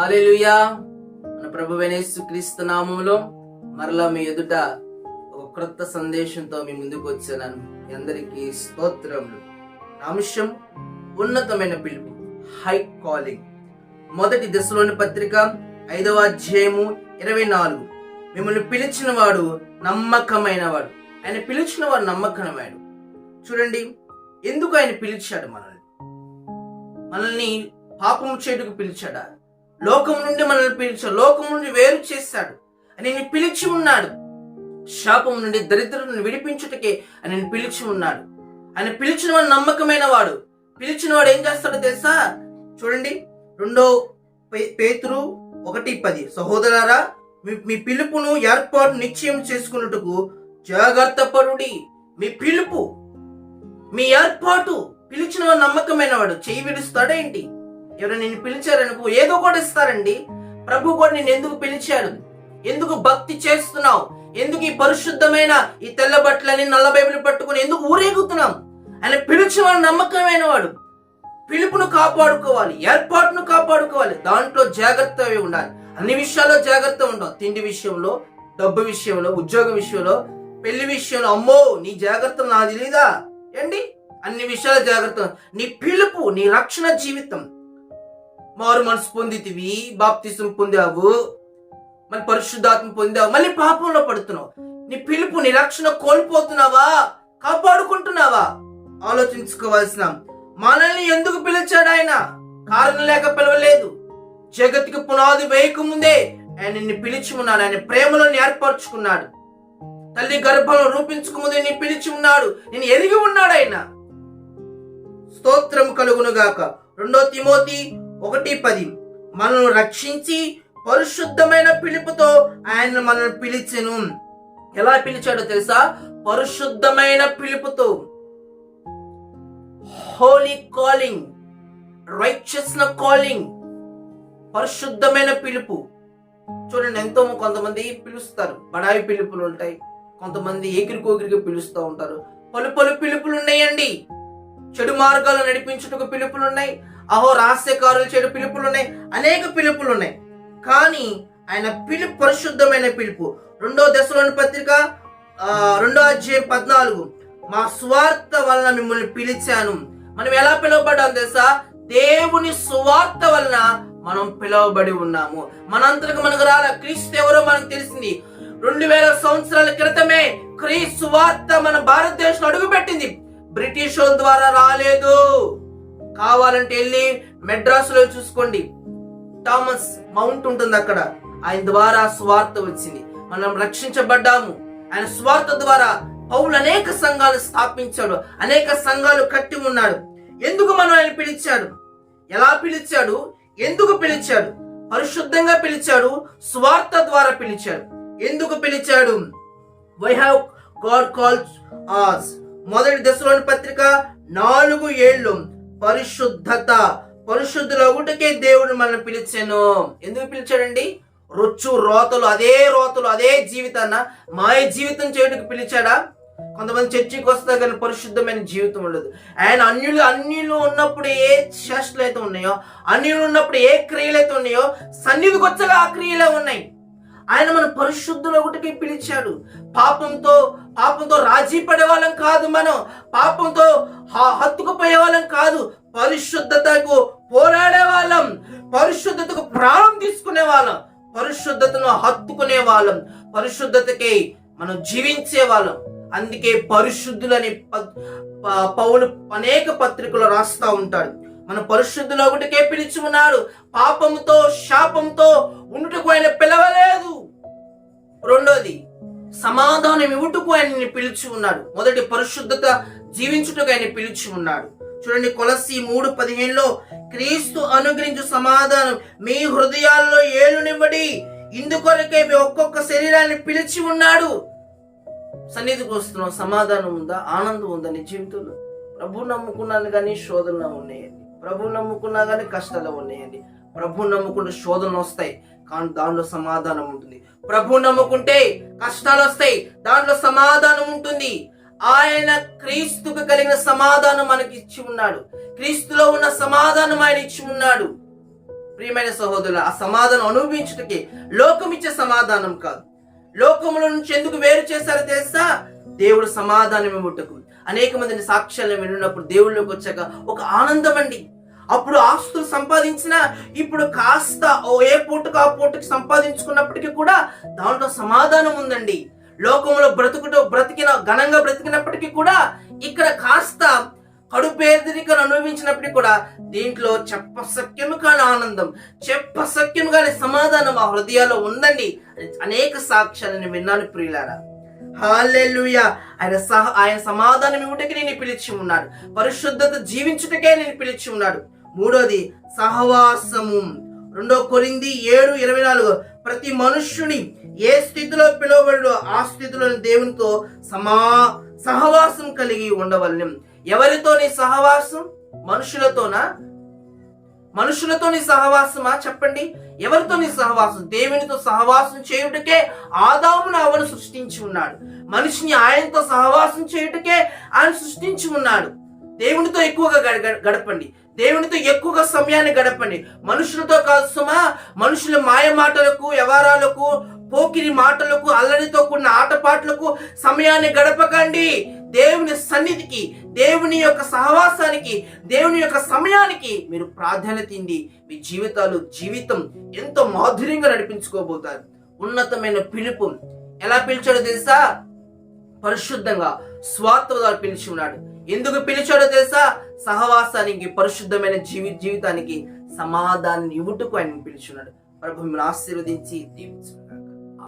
హల్లెలూయా. మన ప్రభువైన యేసుక్రీస్తు నామములో మరలా మీ ఎదుట ఒక క్రొత్త సందేశంతో మీ ముందుకు వచ్చాను. మీ అందరికీ స్తోత్రములు. అంశం ఉన్నతమైన పిలుపు, హై కాలింగ్. మొదటి దశలోని పత్రిక 5వ అధ్యాయము 24. మిమ్మల్ని పిలిచిన వాడు నమ్మకమైన వాడు. ఆయన పిలిచిన వాడు నమ్మకమైన. చూడండి, ఎందుకు ఆయన పిలిచాడు? మనల్ని పాపము చేయుటకు పిలిచాడా? లోకం నుండి మనల్ని పిలిచాడు, లోకం నుండి వేరు చేశాడు. ఆయన పిలిచి ఉన్నాడు. శాపం నుండి, దరిద్రం నుండి విడిపించుటకే ఆయన పిలిచి ఉన్నాడు. ఆయన పిలిచిన వాడు నమ్మకమైన వాడు. పిలిచిన వాడు ఏం చేస్తాడో తెలుసా? చూడండి, 2 పేతురు 1:10. సహోదరారా, మీ పిలుపును ఏర్పాటు నిశ్చయం చేసుకున్నట్టుకు జాగ్రత్త పరుడి. మీ పిలుపు, మీ ఏర్పాటు, పిలిచిన వాడు నమ్మకమైన వాడు. చెయ్యి విడుస్తాడేంటి? ఎవరు నిన్ను పిలిచారనుకో ఏదో కూడా ఇస్తారండి. ప్రభు కూడా నిన్ను ఎందుకు పిలిచాడు? ఎందుకు భక్తి చేస్తున్నావు? ఎందుకు ఈ పరిశుద్ధమైన ఈ తెల్ల బట్టలని నల్ల బైబిల్ పట్టుకుని ఎందుకు ఊరేగుతున్నాం? ఆయన పిలిచేవాడు నమ్మకమైన వాడు. పిలుపును కాపాడుకోవాలి, ఏర్పాటును కాపాడుకోవాలి. దాంట్లో జాగ్రత్త ఉండాలి. అన్ని విషయాల్లో జాగ్రత్త ఉండవు. తిండి విషయంలో, డబ్బు విషయంలో, ఉద్యోగ విషయంలో, పెళ్లి విషయంలో. అమ్మో, నీ జాగ్రత్తలు నాది తెలీదా ఏంటి? అన్ని విషయాల జాగ్రత్త. నీ పిలుపు, నీ రక్షణ జీవితం. మారు మనసు పొందితివి, బాప్తిసం పొందావు, మళ్ళీ పరిశుద్ధాత్మ పొందావు, మళ్ళీ పాపంలో పడుతున్నావు. నీ పిలుపు, నీ రక్షణ కోల్పోతున్నావా? కాపాడుకుంటున్నావా? ఆలోచించుకోవాల్సిన. మనల్ని ఎందుకు పిలిచాడు ఆయన? కారణం లేక పిలవలేదు. జగత్తుకి పునాది వేయకముందే ఆయన నిన్ను పిలిచి ఉన్నాడు. ఆయన ప్రేమలో ఏర్పరచుకున్నాడు. తల్లి గర్భంలో రూపించకముందే నీ పిలిచి ఉన్నాడు. నేను ఎరిగి ఉన్నాడు ఆయన. స్తోత్రం కలుగునుగాక. 2 తిమోతి 1:10. మనల్ని రక్షించి పరిశుద్ధమైన పిలుపుతో ఆయన మనల్ని పిలిచెను. ఎలా పిలిచాడో తెలుసా? పరిశుద్ధమైన పిలుపుతో. హోలీ కాలింగ్, రైచియస్ కాలింగ్, పరిశుద్ధమైన పిలుపు. చూడండి, ఎంతో కొంతమంది పిలుస్తారు, బడాయి పిలుపులు ఉంటాయి. కొంతమంది ఏకిరికోకిరికి పిలుస్తూ ఉంటారు. పలు పిలుపులు ఉన్నాయండి. చెడు మార్గాలు నడిపించుటకు పిలుపులు ఉన్నాయి. రహస్యకారులు చెడు పిలుపులు ఉన్నాయి. అనేక పిలుపులు ఉన్నాయి. కానీ ఆయన పిలుపు పరిశుద్ధమైన పిలుపు. 2వ దశలోని పత్రిక 2వ అధ్యాయం 14. మా స్వార్థ వలన మిమ్మల్ని పిలిచాను. మనం ఎలా పిలువబడ్డాం తెలుసా? దేవుని సువార్త వలన మనం పిలువబడి ఉన్నాము. మనంతరకు మనకు రాల. క్రీస్తు ఎవరో మనకు తెలిసింది 2000 సంవత్సరాల క్రితమే. క్రీస్తు సువార్త మన భారతదేశంలో అడుగుపెట్టింది. బ్రిటిష్ వాళ్ళ ద్వారా రాలేదు. కావాలంటే వెళ్ళి మెడ్రాసులో చూసుకోండి, థామస్ మౌంట్ ఉంటుంది అక్కడ. ఆయన ద్వారా స్వార్థ వచ్చింది. మనం రక్షించబడ్డాము. ఆయన స్వార్థ ద్వారా పౌలు అనేక సంఘాలు స్థాపించాడు, అనేక సంఘాలు కట్టి ఉన్నాడు. ఎందుకు మనం ఆయన పిలిచాడు? ఎలా పిలిచాడు? ఎందుకు పిలిచాడు? పరిశుద్ధంగా పిలిచాడు, స్వార్థ ద్వారా పిలిచాడు. ఎందుకు పిలిచాడు? Why have God called us. మొదటి దశలోని పత్రిక 4:7. పరిశుద్ధత, పరిశుద్ధులగుటకే దేవుడు మనల్ని పిలిచాను. ఎందుకు పిలిచాడండి? రోతలు, అదే జీవితాన్న మాయ జీవితం చేయడానికి పిలిచాడా? కొంతమంది చర్చికి వస్తారు కానీ పరిశుద్ధమైన జీవితం ఉండదు. ఆయన అన్యులు ఉన్నప్పుడు ఏ చేష్టలు అయితే ఉన్నాయో, అన్యులు ఉన్నప్పుడు ఏ క్రియలు అయితే ఉన్నాయో, సన్నిధికి వచ్చగా ఆ క్రియలే ఉన్నాయి. ఆయన మన పరిశుద్ధుల ఒకటికి పిలిచాడు. పాపంతో రాజీ పడే వాళ్ళం కాదు. మనం పాపంతో హత్తుకుపోయే వాళ్ళం కాదు. పరిశుద్ధతకు పోరాడే వాళ్ళం, పరిశుద్ధతకు ప్రాణం తీసుకునే వాళ్ళం, పరిశుద్ధతను హత్తుకునే వాళ్ళం, పరిశుద్ధతకి మనం జీవించే వాళ్ళం. అందుకే పరిశుద్ధులని పౌలు అనేక పత్రికలు రాస్తా ఉంటాడు. మన పరిశుద్ధుల ఒకటికే పిలిచి ఉన్నాడు. పాపంతో, శాపంతో ఉండుటకు ఆయన పిలవలేదు. 2వది, సమాధానం ఇవ్వటకు ఆయన పిలిచి ఉన్నాడు. మొదటి, పరిశుద్ధత జీవించుటకు ఆయన పిలిచి ఉన్నాడు. చూడండి, కొలస్సీ 3:15. క్రీస్తు అనుగ్రహించు సమాధానం మీ హృదయాల్లో ఏలునివ్వడి. ఇందుకొరకే మీ ఒక్కొక్క శరీరాన్ని పిలిచి ఉన్నాడు. సన్నిధికి వస్తున్నాం. సమాధానం ఉందా? ఆనందం ఉందా నీ జీవితంలో? ప్రభు నమ్ముకున్నాను కానీ శోధనలు ఉన్నాయండి. ప్రభు నమ్ముకున్నా కానీ కష్టాలు ఉన్నాయండి. ప్రభు నమ్ముకుంటే శోధనలు వస్తాయి, కానీ దాంట్లో సమాధానం ఉంటుంది. ప్రభు నమ్ముకుంటే కష్టాలు వస్తాయి, దాంట్లో సమాధానం ఉంటుంది. ఆయన క్రీస్తుకు కలిగిన సమాధానం మనకి ఇచ్చి ఉన్నాడు. క్రీస్తులో ఉన్న సమాధానం ఆయన ఇచ్చి ఉన్నాడు. ప్రియమైన సహోదరులు, ఆ సమాధానం అనుభవించుటకి, లోకం ఇచ్చే సమాధానం కాదు. లోకముల నుంచి ఎందుకు వేరు చేశారో తెలుసా? దేవుడు సమాధానం ఇవ్వటకు. అనేక మందిని సాక్ష్యాలను విన్నప్పుడు దేవుళ్ళలోకి వచ్చాక ఒక ఆనందం అండి. అప్పుడు ఆస్తులు సంపాదించిన ఇప్పుడు కాస్త ఏ పూటకు ఆ పూటకి సంపాదించుకున్నప్పటికీ కూడా దాంట్లో సమాధానం ఉందండి. లోకంలో ఘనంగా బ్రతికినప్పటికీ కూడా ఇక్కడ కాస్త కడుపేదరికను అనుభవించినప్పటికీ కూడా దీంట్లో చెప్పసక్యము కాని ఆనందం, చెప్పసక్యము కాని సమాధానం ఆ హృదయాల్లో ఉందండి. అనేక సాక్ష్యాలను విన్నాను ప్రియులారా. హల్లెలూయా. ఆయన సమాధానం ఇవ్వటకే నేను పిలిచి ఉన్నాడు. పరిశుద్ధత జీవించుటకే నేను పిలిచి ఉన్నాడు. మూడోది సహవాసము. 2 కొరింథీ 7:24 ప్రతి మనుష్యుని ఏ స్థితిలో పిలువబడు ఆ స్థితిలో దేవునితో సహవాసం కలిగి ఉండవలెను. ఎవరితో నీ సహవాసం? మనుషులతో నీ సహవాసమా? చెప్పండి. ఎవరితో నీ సహవాసం? దేవునితో సహవాసం చేయుటకే ఆదామును అవ్వను సృష్టించి ఉన్నాడు. మనిషిని ఆయనతో సహవాసం చేయుటకే ఆయన సృష్టించి ఉన్నాడు. దేవునితో ఎక్కువగా గడపండి. దేవునితో ఎక్కువగా సమయాన్ని గడపండి. మనుషులతో కాదు సుమా. మనుషుల మాయ మాటలకు, వ్యవహారాలకు, పోకిరి మాటలకు, అల్లరితో కూడిన ఆటపాటలకు సమయాన్ని గడపకండి. దేవుని సన్నిధికి, దేవుని యొక్క సహవాసానికి, దేవుని యొక్క సమయానికి మీరు ప్రాధాన్యత ఇవ్వండి. మీ జీవితం ఎంతో మాధుర్యంగా నడిపించుకోబోతారు. ఉన్నతమైన పిలుపు ఎలా పిలిచాడో తెలుసా? పరిశుద్ధంగా, స్వార్థంగా పిలిచి ఉన్నాడు. ఎందుకు పిలిచాడో తెలుసా? సహవాసానికి, పరిశుద్ధమైన జీవితానికి సమాధానం ఇవ్వటకు ఆయన పిలిచి ఉన్నాడు. ప్రభు మిమ్మల్ని ఆశీర్వదించి దీవించు.